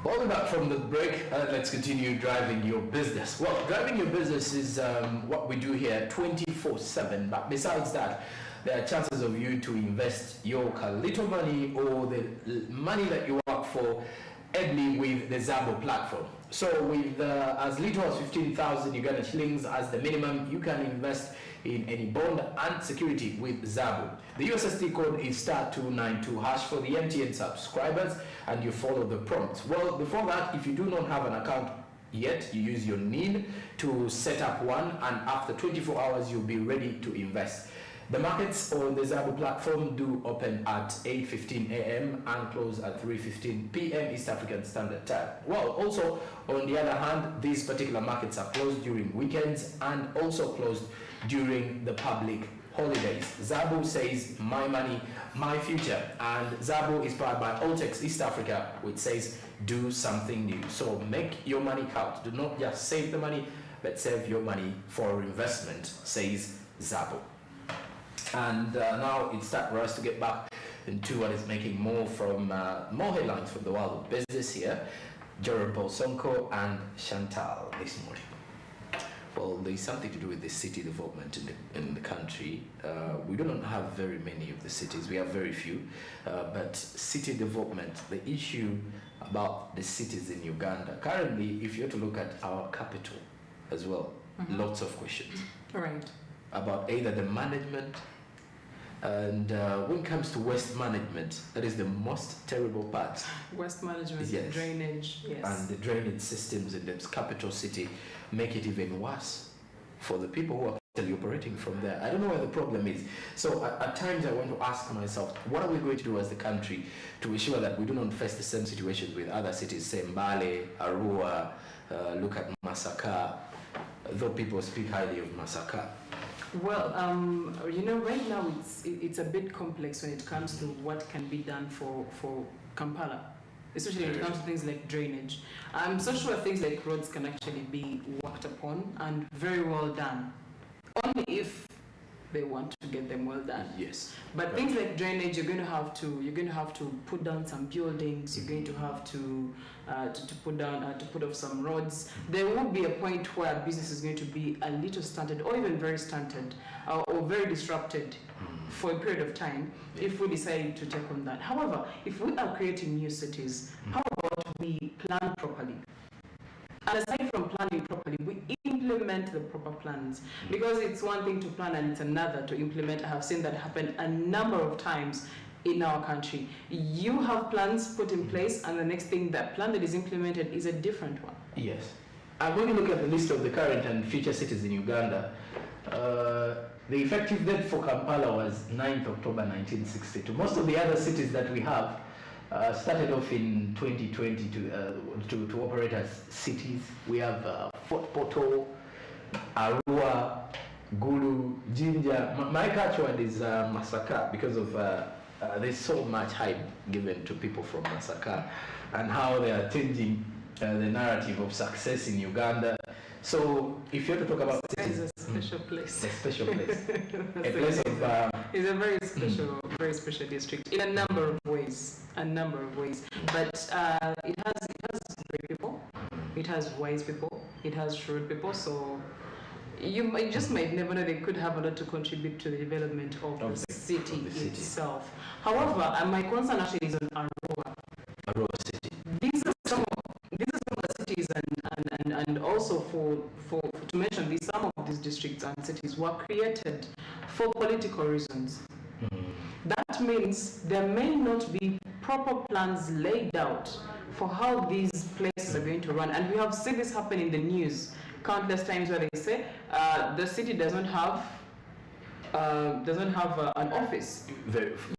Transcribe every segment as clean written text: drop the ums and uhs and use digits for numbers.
Welcome back from the break. Let's continue driving your business. Well, driving your business is what we do here 24/7. But besides that, there are chances of you to invest your little money or the money that you work for heavily with the Zabo platform. So with as little as 15,000 Uganda shillings as the minimum, you can invest in any bond and security with Zabo. The USSD code is *292# for the MTN subscribers, and you follow the prompts. Well, before that, if you do not have an account yet, you use your NIN to set up one, and after 24 hours, you'll be ready to invest. The markets on the Zabo platform do open at 8:15 a.m. and close at 3:15 p.m. East African Standard Time. Well, also, on the other hand, these particular markets are closed during weekends and also closed during the public holidays. Zabo says, my money, my future. And Zabo is powered by Altex East Africa, which says, do something new. So make your money count. Do not just save the money, but save your money for investment, says Zabo. And now it's time for us to get back into what is making more headlines from the world of business here. Jerome Paul Sonko and Chantal this morning. Well, there's something to do with the city development in the country. We do not have very many of the cities. We have very few. But city development, the issue about the cities in Uganda, currently, if you have to look at our capital as well, lots of questions. Right. About either the management, and when it comes to waste management, that is the most terrible part. Waste management, yes. Drainage, yes. And the drainage systems in the capital city make it even worse for the people who are actually operating from there. I don't know where the problem is. So at times I want to ask myself, what are we going to do as the country to ensure that we do not face the same situations with other cities, say Mbale, Arua, look at Masaka, though people speak highly of Masaka. Well, right now it's a bit complex when it comes to what can be done for Kampala, especially when it comes to things like drainage. I'm so sure things like roads can actually be worked upon and very well done, only if they want to get them well done. Yes. But right. Things like drainage, you're going to have to put down some buildings. You're going to have to put off some roads. There will be a point where business is going to be a little stunted, or even very stunted, or very disrupted for a period of time if we decide to take on that. However, if we are creating new cities, how about we plan properly? And aside from planning properly, we implement the proper plans. Because it's one thing to plan and it's another to implement. I have seen that happen a number of times in our country. You have plans put in place, and the next thing, that plan that is implemented is a different one. Yes. And when you look at the list of the current and future cities in Uganda, the effective date for Kampala was 9th October 1962. Most of the other cities that we have started off in 2020 to operate as cities. We have Fort Portal, Arua, Gulu, Jinja. My catchword is Masaka, because of there's so much hype given to people from Masaka and how they are changing the narrative of success in Uganda. So if you have to talk about cities, it's a special place. A special place. A place of it's a very special district in a number of ways. But it has great people, it has wise people, it has shrewd people. So you just might never know, they could have a lot to contribute to the development of the city itself. However, my concern actually is on Arua City. These are some of the cities, and also to mention these, some of these districts and cities were created for political reasons. That means there may not be proper plans laid out for how these places are going to run. And we have seen this happen in the news countless times, where they say the city doesn't have an office.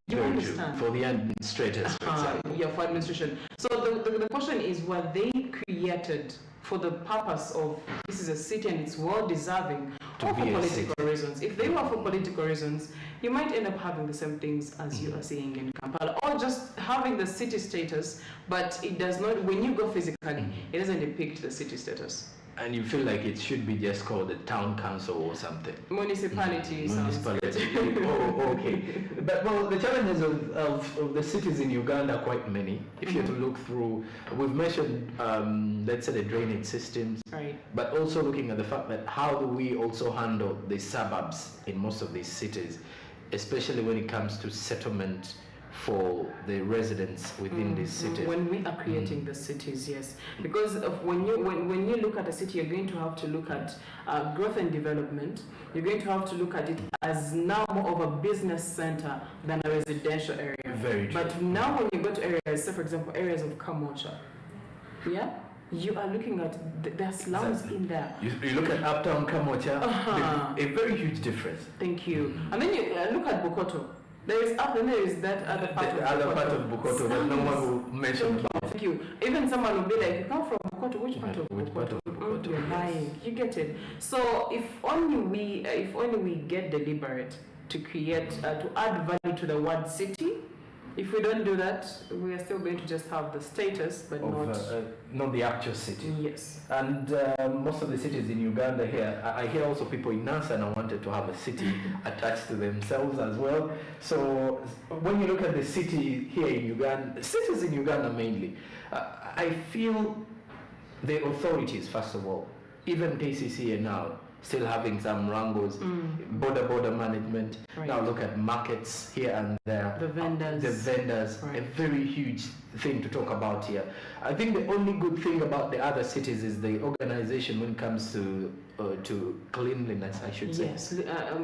You understand? For the administrators, for example. Yeah, for administration. So the question is, were they created for the purpose of, this is a city and it's well deserving, or for political reasons? If they were for political reasons, you might end up having the same things as you are seeing in Kampala, or just having the city status, but it does not, when you go physically, it doesn't depict the city status. And you feel like it should be just called the town council or something. Municipality. Sounds Municipality. good. Oh, okay. But well, the challenges of the cities in Uganda are quite many. If you're to look through, we've mentioned, let's say the drainage systems, Right. but also looking at the fact that how do we also handle the suburbs in most of these cities, especially when it comes to settlement for the residents within these cities. When we are creating the cities, yes, because of when you look at a city, you're going to have to look at growth and development. You're going to have to look at it as now more of a business center than a residential area. Very true. But now when you go to areas, say for example, areas of Kamocha, yeah, you are looking at there are slums Exactly. in there. You look at uptown Kamocha, Uh-huh. a very huge difference. Thank you. And then you look at Bukoto. There is up and there is that other part of The other part of Bukoto that no one will mention about. Thank you. Even someone will be like, you come from Bukoto, which part of Which part Bukoto? of Bukoto? You're lying. You get it. So if only we get deliberate to create, to add value to the word city. If we don't do that, we are still going to just have the status, but Not the actual city. yes. And most of the cities in Uganda here, I hear also people in Nasana wanted to have a city attached to themselves as well. So when you look at the city here in Uganda, cities in Uganda mainly, I feel the authorities, first of all, even KCCA now, still having some wrangles, border management. Right. Now look at markets here and there. The vendors. The vendors, Right. a very huge thing to talk about here. I think the only good thing about the other cities is the organization when it comes to cleanliness, I should say. Yes.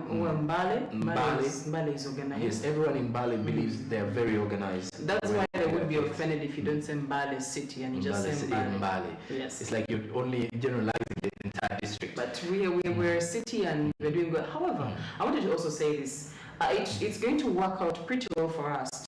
Well, Mbale is organized. Yes, everyone in Bali believes they are very organized. That's why they would be offended if you don't say Mbale city and you just say Mbale. Bali. Yes. It's like you're only generalizing the entire district. But we're a city and we're doing good. However, I wanted to also say this. It's going to work out pretty well for us.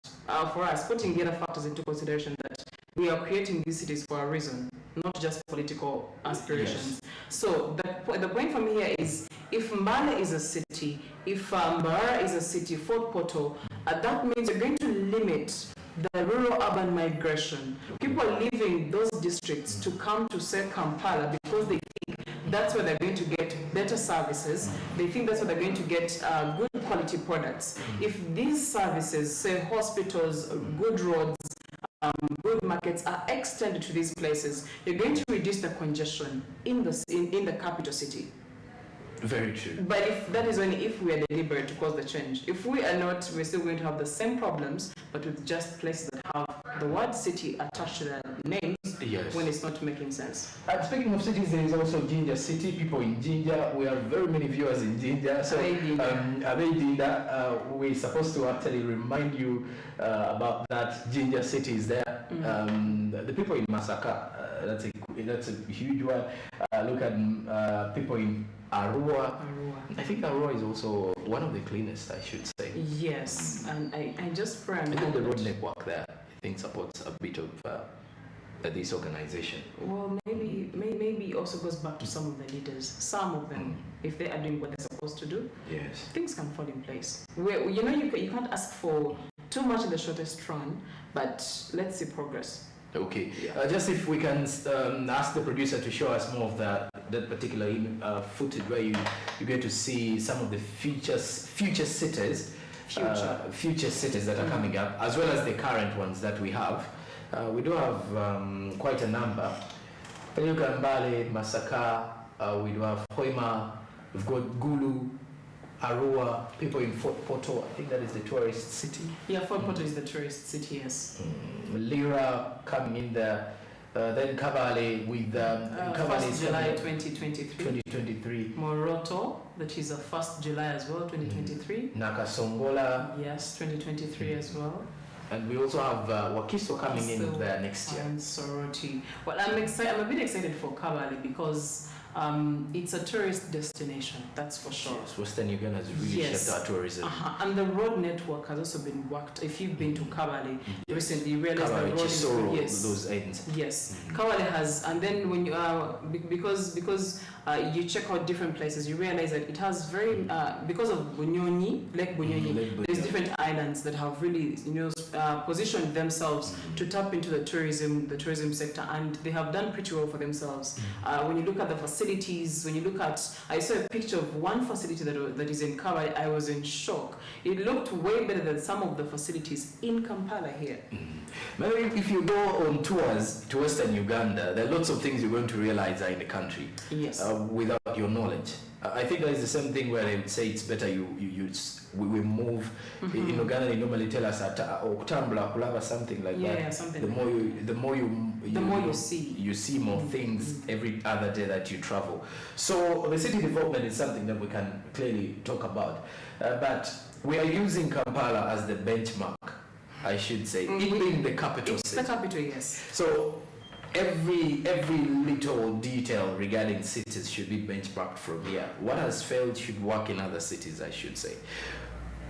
Putting the other factors into consideration that we are creating these cities for a reason, not just political aspirations. So the point for me here is, if Mbale is a city, if Mbara is a city, Fort Portal, that means you're going to limit the rural-urban migration. People are leaving those districts to come to, say, Kampala because they think that's where they're going to get better services. They think that's where they're going to get good quality products. If these services, say hospitals, good roads, good markets are extended to these places, you're going to reduce the congestion in the capital city. Very true. But if that is only if we are deliberate to cause the change. If we are not, we're still going to have the same problems, but with just places that have the word city attached to their names. Yes. When it's not making sense. Speaking of cities, there is also Jinja City. People in Jinja, we have very many viewers in Jinja. So, we're supposed to actually remind you about that. Jinja City is there. The people in Masaka, that's a huge one. Look at people in Arua. I think Arua is also one of the cleanest, I should say. Yes, and I just pray. I think the road network there, I think, supports a bit of this organization. Well, maybe also goes back to some of the leaders. Some of them, if they are doing what they're supposed to do, yes, things can fall in place. You can't ask for too much in the shortest run, but let's see progress. Okay. Just if we can ask the producer to show us more of that particular footage where you get to see some of the future cities that are coming up, as well as the current ones that we have. We do have quite a number. Peluka, Mbale, Masaka, we do have Hoima, we've got Gulu, Arua, people in Fort Portal, I think that is the tourist city. Yeah, Fort Portal is the tourist city, yes. Lira coming in there. Then Kabale with Kabale 1st July 2023. 2023. Moroto, that is a 1st July as well, 2023. Nakasongola. Yes, 2023 as well. And we also have Wakiso coming in there next year. And Sorority. Well, I'm a bit excited for Kabale because it's a tourist destination, that's for sure. Yes, Western Uganda has really Yes. shaped our tourism. And the road network has also been worked. If you've been to Kabale Yes. recently, you realize the Kabale, road is Chisoro, yes. those ends. Yes, Mhm. Kabale has, and then when you because you check out different places, you realize that it has very because of Bunyonyi, Lake Bunyonyi. Lake There's Bunyonyi. different islands that have really, positioned themselves to tap into the tourism sector, and they have done pretty well for themselves. When you look at the facilities, when you look at, I saw a picture of one facility that is in Kabale. I was in shock. It looked way better than some of the facilities in Kampala here. Maybe if you go on tours to Western Uganda, there are lots of things you're going to realize are in the country Yes. without your knowledge. I think that is the same thing where they would say it's better we move. In Uganda, they normally tell us Okutambula kulaba something like that. Yeah, something. The more you see. you see more things every other day that you travel. So the city development is something that we can clearly talk about, but we are using Kampala as the benchmark, I should say, it being the capital It's city. the capital, yes. So every little detail regarding cities should be benchmarked from here. What has failed should work in other cities, I should say.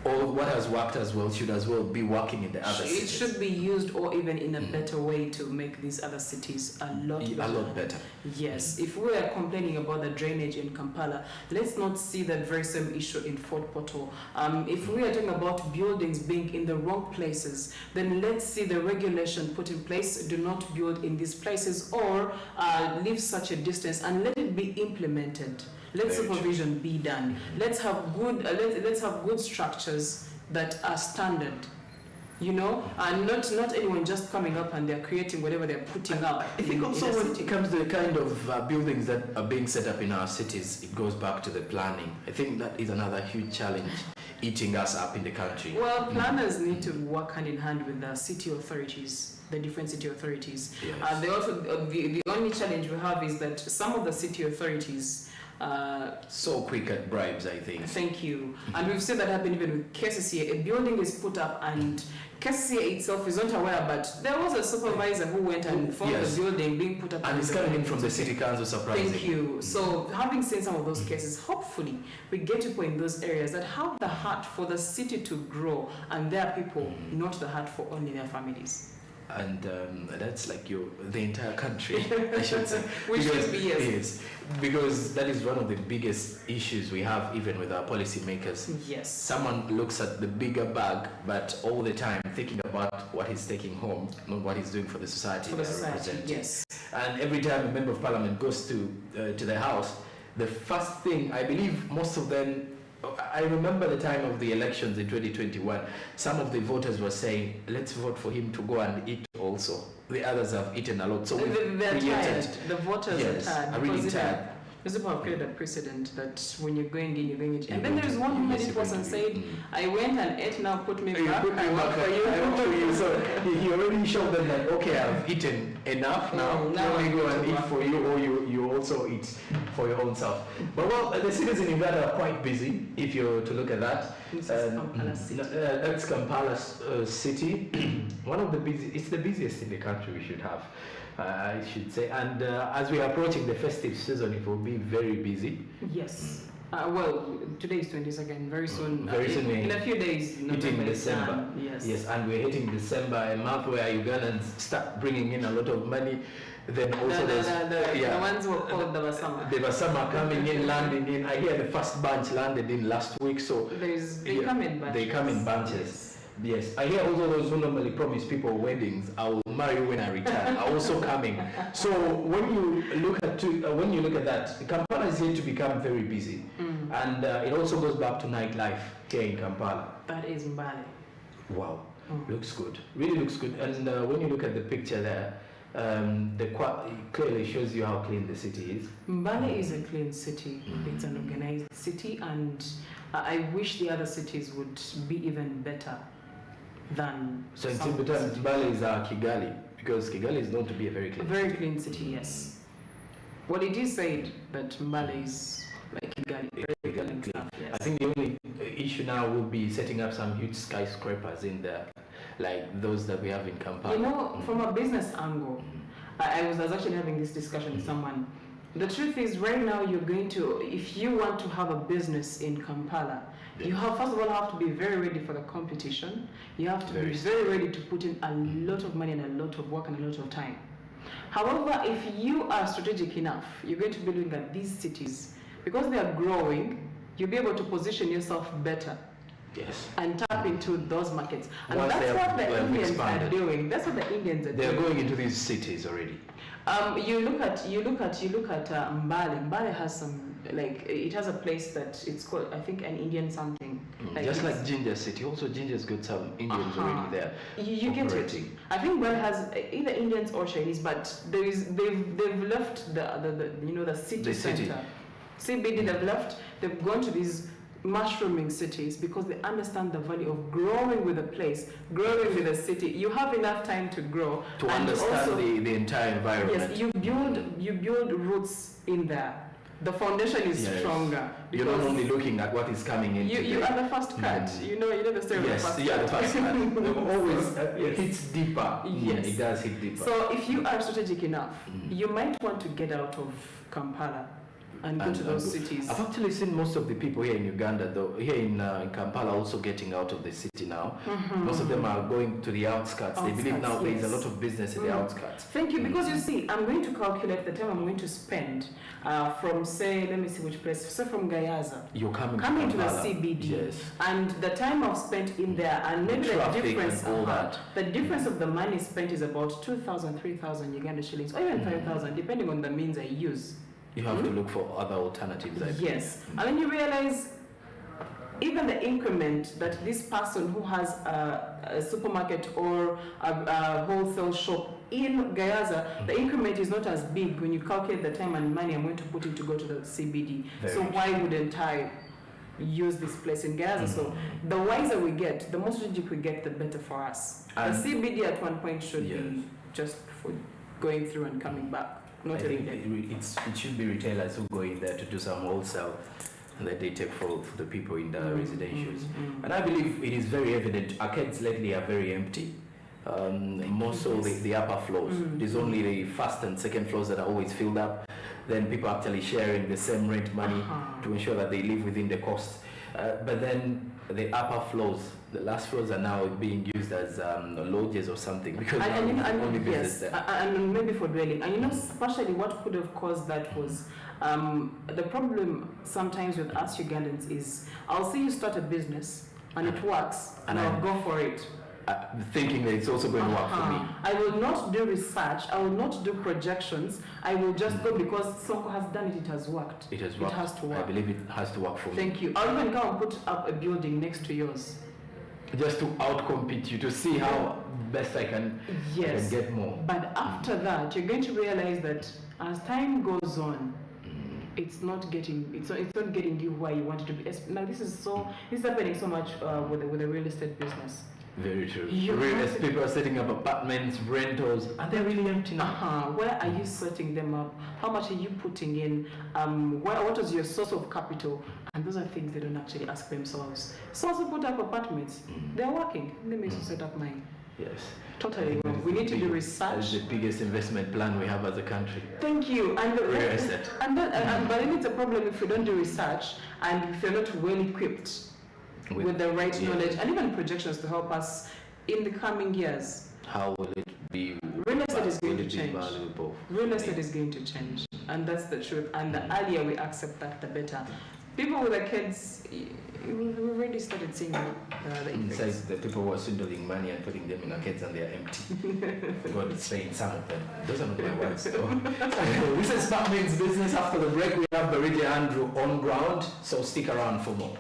Or what has worked as well should as well be working in the other It cities. should be used, or even in a better way, to make these other cities a lot better. A lot better. Yes, if we are complaining about the drainage in Kampala, let's not see that very same issue in Fort Portal. If we are talking about buildings being in the wrong places, then let's see the regulation put in place: do not build in these places, or leave such a distance, and let it be implemented. Let Very true. supervision be done. Let's have good. Let's have good structures that are standard. And not anyone just coming up and they're creating whatever they're putting up. I think in also a when city. it comes to the kind of buildings that are being set up in our cities, it goes back to the planning. I think that is another huge challenge eating us up in the country. Well, planners need to work hand in hand with the city authorities, the different city authorities. Yes. They also the only challenge we have is that some of the city authorities. So quick at bribes, I think. Thank you. And we've seen that happen even with KCCA. A building is put up and KCCA itself is not aware, but there was a supervisor who went and found Yes. the building being put up. And it's coming in from the city council, surprising. Thank you. So, having seen some of those cases, hopefully we get people in those areas that have the heart for the city to grow and their people, not the heart for only their families. And that's like the entire country, I should say. Which should be, yes. Yes, because that is one of the biggest issues we have even with our policymakers. Yes. Someone looks at the bigger bag, but all the time thinking about what he's taking home, not what he's doing for the society For the they're society, representing. yes. And every time a member of parliament goes to the house, the first thing, I believe most of them, I remember the time of the elections in 2021, some of the voters were saying, let's vote for him to go and eat also. The others have eaten a lot. So we've They're tired. created, The voters yes, are tired. are really because tired. Those people have created a precedent that when you're going in, you're going in. And then there is one who made it worse and said, I went and ate, now put me You back. put me I work back, for you. I work for you. So he already showed them that, okay, I've eaten enough now. Now Let me I'm go going and to eat work. for you, or you also eat for your own self. But well, the cities in Uganda are quite busy, if you're to look at that. This is Kampala City. That's Kampala city. One of the it's the busiest in the country we should have, I should say. And as we are approaching the festive season, it will be very busy. Yes. Well, today is 22nd. Very soon. Very soon In we're a few days. hitting November is December. done. Yes. Yes, and we're hitting December, a month where Ugandans start bringing in a lot of money. Then also The ones who are called the Basama. the Basama coming in, landing in. I hear the first bunch landed in last week, so They come in bunches. they come in bunches. Yes, I hear also those who normally promise people weddings. I will marry you when I retire. Are also coming. So when you look at that, Kampala is here to become very busy, and it also goes back to nightlife here in Kampala. That is Mbale. Wow, looks good. Really looks good. And when you look at the picture there, it clearly shows you how clean the city is. Mbale is a clean city. It's an organized city, and I wish the other cities would be even better than. So in some simple terms, Mbale is Kigali, because Kigali is known to be a very a clean very clean city. Yes. Well, it is said that Mbale is like Kigali, very Kigali clean clean. stuff. Yes. I think the only issue now will be setting up some huge skyscrapers in there, like those that we have in Kampala. From a business angle, I was actually having this discussion with someone. The truth is, right now, you're going to, if you want to have a business in Kampala, you have, first of all, have to be very ready for the competition. You have to be very ready to put in a lot of money and a lot of work and a lot of time. However, if you are strategic enough, you're going to be looking at these cities. Because they are growing, you'll be able to position yourself better. Yes. And tap into those markets. And Once that's what the Indians expanded. are doing. That's what the Indians are doing. They're going into these cities already. You look at Mbale. Mbale has some, like, it has a place that it's called, I think, an Indian something. Just like Ginger City. Also, Ginger's got some Indians already there. You get it. I think Mbale has either Indians or Chinese, but they've left the city center. CBD, they've left. They've gone to these mushrooming cities because they understand the value of growing with a place, growing with a city. You have enough time to grow to understand also, the entire environment. Yes, you build roots in there. The foundation is stronger. You're not only looking at what is coming in. You are the first cut. You know the story of the first cut. The first cut. Always it hits deeper. Yes, it does hit deeper. So if you are strategic enough, you might want to get out of Kampala and go to those cities. I've actually seen most of the people here in Uganda, though, here in Kampala, also getting out of the city now. Most of them are going to the outskirts. They believe now there is a lot of business in the outskirts. Thank you, because you see, I'm going to calculate the time I'm going to spend from, say, let me see which place, say from Gayaza. You're coming to the CBD. Yes. And the time I've spent in there, and maybe the difference, the difference of the money spent is about 2,000, 3,000 Uganda shillings, or even 5,000, depending on the means I use. You have to look for other alternatives, I think. Yes. And then you realize even the increment that this person who has a supermarket or a wholesale shop in Gayaza, the increment is not as big when you calculate the time and money I'm going to put in to go to the CBD. So why wouldn't I use this place in Gayaza? So the wiser we get, the more strategic we get, the better for us. And the CBD at one point should be just for going through and coming back. I think it should be retailers who go in there to do some wholesale and that they take for the people in the residentials. And I believe it is very evident arcades lately are very empty. More so the upper floors. There's only the first and second floors that are always filled up. Then people are actually sharing the same rent money to ensure that they live within the cost. But then the upper floors, the last floors are now being used as lodges or something because only business there. And maybe for dwelling. And partially what could have caused that was the problem sometimes with us Ugandans is I'll see you start a business and it works and I'll go for it. Thinking that it's also going to work for me. I will not do research, I will not do projections, I will just go because Sonko has done it, it has worked. It has worked. It has to work. I believe it has to work for me. Thank you. I'll even go and put up a building next to yours. Just to outcompete you, to see how best I can get more. But after that, you're going to realize that as time goes on, it's not getting you where you want it to be. Now this is happening so much with the real estate business. Very true. People are setting up apartments, rentals, and they're really empty now. Where are you setting them up? How much are you putting in? What is your source of capital? And those are things they don't actually ask themselves. So also put up apartments. They're working. Let me set up mine. Yes. Totally wrong. We need to do research. That's the biggest investment plan we have as a country. Thank you. And real estate. But then it's a problem if you don't do research and if you're not well equipped with the right knowledge and even projections to help us in the coming years. How will it be? Real estate is going to change. Valuable? Real estate is going to change, and that's the truth. And the earlier we accept that, the better. People with their kids, we've already started seeing the inside the people who are swindling money and putting them in arcades and they're empty. God is saying some of them. Those are not my words. This is Smart Means Business. After the break, we have Barija Andrew on ground, so stick around for more.